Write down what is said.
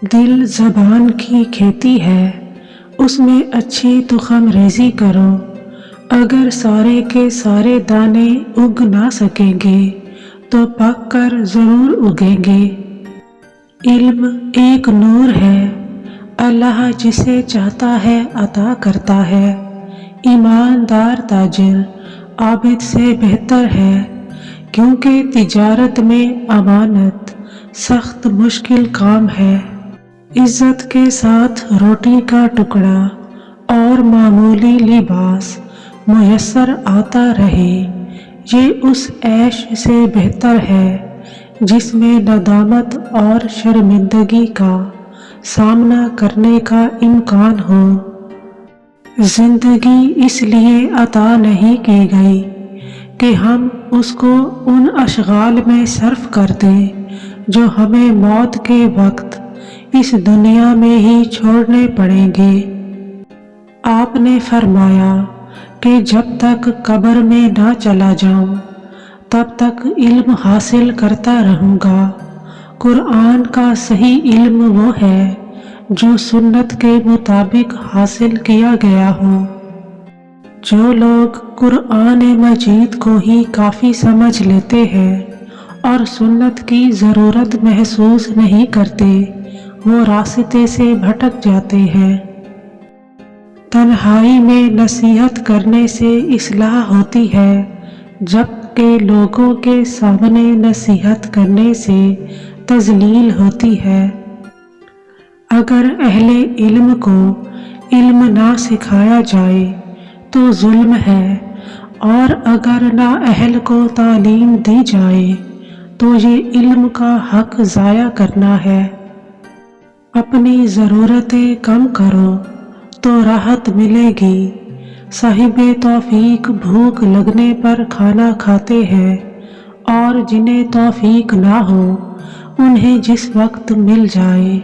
دل زبان کی کھیتی ہے، اس میں اچھی تخم ریزی کرو۔ اگر سارے کے سارے دانے اگ نہ سکیں گے تو پک کر ضرور اگیں گے۔ علم ایک نور ہے، اللہ جسے چاہتا ہے عطا کرتا ہے۔ ایماندار تاجر عابد سے بہتر ہے، کیونکہ تجارت میں امانت سخت مشکل کام ہے۔ عزت کے ساتھ روٹی کا ٹکڑا اور معمولی لباس میسر آتا رہے، یہ اس عیش سے بہتر ہے جس میں ندامت اور شرمندگی کا سامنا کرنے کا امکان ہو۔ زندگی اس لیے عطا نہیں کی گئی کہ ہم اس کو ان اشغال میں صرف کر دیں جو ہمیں موت کے وقت اس دنیا میں ہی چھوڑنے پڑیں گے۔ آپ نے فرمایا کہ جب تک قبر میں نہ چلا جاؤں تب تک علم حاصل کرتا رہوں گا۔ قرآن کا صحیح علم وہ ہے جو سنت کے مطابق حاصل کیا گیا ہو۔ جو لوگ قرآن مجید کو ہی کافی سمجھ لیتے ہیں اور سنت کی ضرورت محسوس نہیں کرتے، وہ راستے سے بھٹک جاتے ہیں۔ تنہائی میں نصیحت کرنے سے اصلاح ہوتی ہے، جبکہ لوگوں کے سامنے نصیحت کرنے سے تذلیل ہوتی ہے۔ اگر اہل علم کو علم نہ سکھایا جائے تو ظلم ہے، اور اگر نااہل کو تعلیم دی جائے تو یہ علم کا حق ضائع کرنا ہے۔ اپنی ضرورتیں کم کرو تو راحت ملے گی۔ صاحب توفیق بھوک لگنے پر کھانا کھاتے ہیں، اور جنہیں توفیق نہ ہو انہیں جس وقت مل جائے